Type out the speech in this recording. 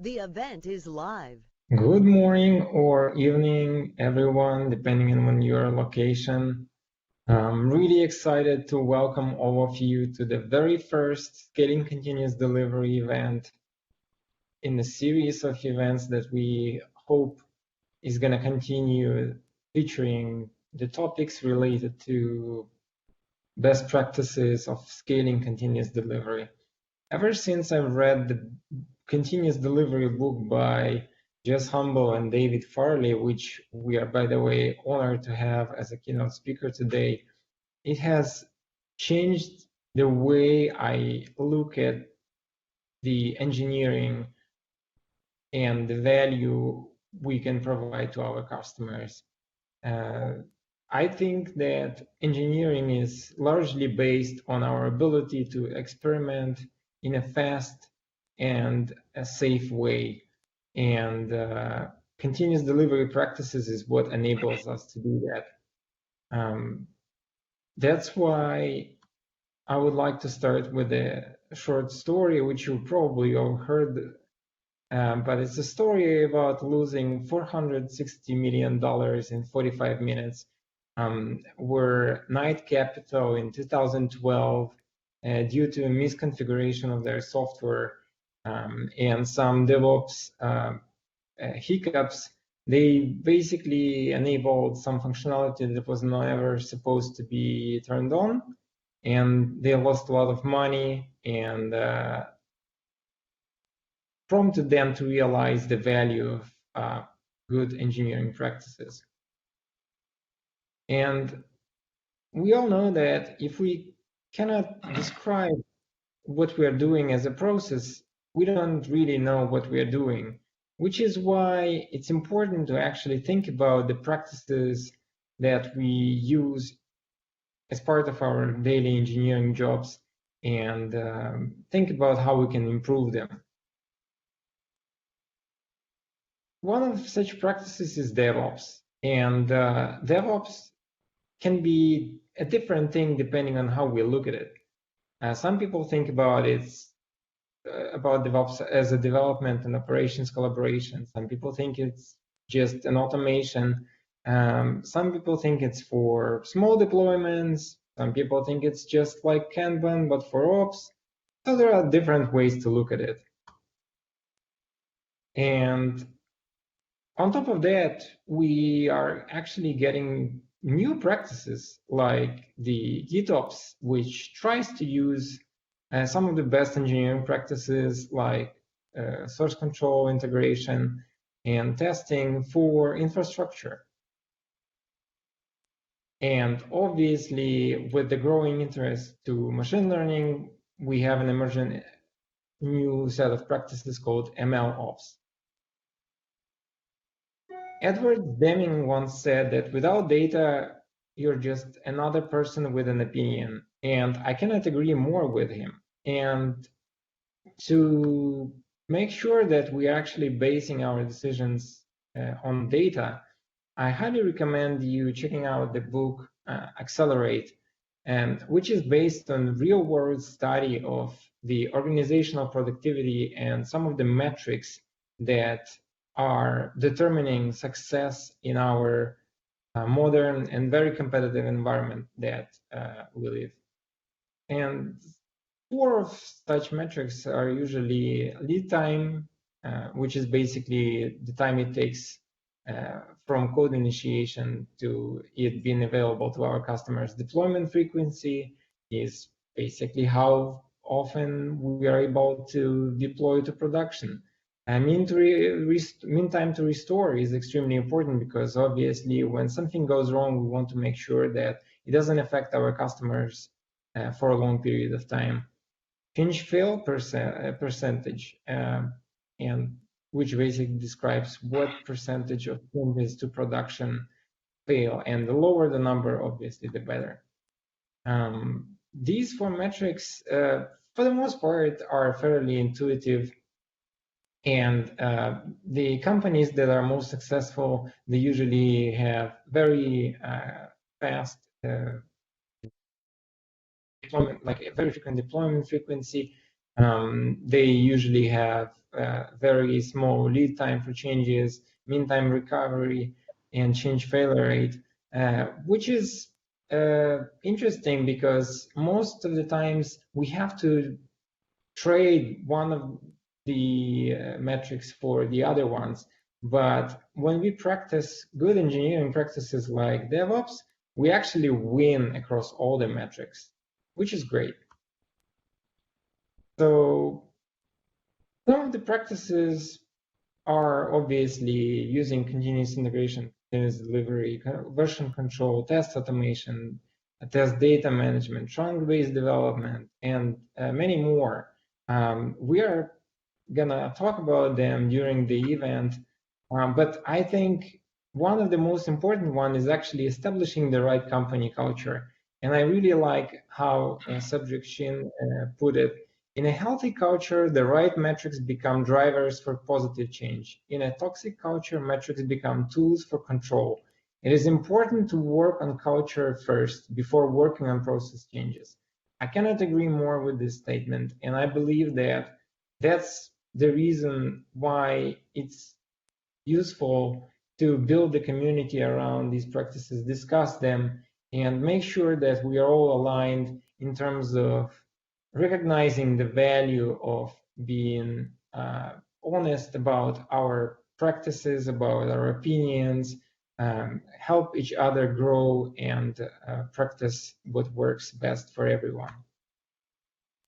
The event is live. Good morning or evening, everyone, depending on when your location. I'm really excited to welcome all of you to the very first Scaling Continuous Delivery event in a series of events that we hope is going to continue featuring the topics related to best practices of scaling continuous delivery. Ever since I've read the continuous delivery book by Jess Humble and David Farley, which we are, by the way, honored to have as a keynote speaker today, it has changed the way I look at the engineering and the value we can provide to our customers. I think that engineering is largely based on our ability to experiment in a fast and a safe way. And continuous delivery practices is what enables us to do that. That's why I would like to start with a short story, which you probably all heard, but it's a story about losing $460 million in 45 minutes. Were Knight Capital in 2012 due to a misconfiguration of their software and some DevOps hiccups. They basically enabled some functionality that was never supposed to be turned on, and they lost a lot of money and prompted them to realize the value of good engineering practices. And we all know that if we cannot describe what we are doing as a process, we don't really know what we are doing, which is why it's important to actually think about the practices that we use as part of our daily engineering jobs and think about how we can improve them. One of such practices is DevOps, and DevOps can be a different thing depending on how we look at it. Some people think about about DevOps as a development and operations collaboration. Some people think it's just an automation. Some people think it's for small deployments. Some people think it's just like Kanban, but for ops. So there are different ways to look at it. And on top of that, we are actually getting new practices like the GitOps, which tries to use some of the best engineering practices like source control, integration, and testing for infrastructure. And obviously, with the growing interest to machine learning, we have an emerging new set of practices called MLOps. Edward Deming once said that without data, you're just another person with an opinion. And I cannot agree more with him. And to make sure that we are actually basing our decisions on data, I highly recommend you checking out the book Accelerate, which is based on real-world study of the organizational productivity and some of the metrics that are determining success in our modern and very competitive environment that we live. And four of such metrics are usually lead time, which is basically the time it takes from code initiation to it being available to our customers. Deployment frequency is basically how often we are able to deploy to production. Mean time to restore is extremely important because obviously when something goes wrong, we want to make sure that it doesn't affect our customers for a long period of time. Change fail percentage, and which basically describes what percentage of changes to production fail, and the lower the number, obviously, the better. These four metrics, for the most part, are fairly intuitive. And the companies that are most successful, they usually have very fast deployment, like a very frequent deployment frequency. They usually have very small lead time for changes, mean time recovery, and change failure rate, which is interesting because most of the times we have to trade one of the metrics for the other ones. But when we practice good engineering practices like DevOps, we actually win across all the metrics, which is great. So some of the practices are obviously using continuous integration, continuous delivery, version control, test automation, test data management, trunk-based development, and many more. We are gonna talk about them during the event, but I think one of the most important one is actually establishing the right company culture. And I really like how Subject Shin put it. In a healthy culture, the right metrics become drivers for positive change. In a toxic culture, metrics become tools for control. It is important to work on culture first before working on process changes. I cannot agree more with this statement, and I believe that that's the reason why it's useful to build the community around these practices, discuss them, and make sure that we are all aligned in terms of recognizing the value of being honest about our practices, about our opinions, help each other grow and practice what works best for everyone.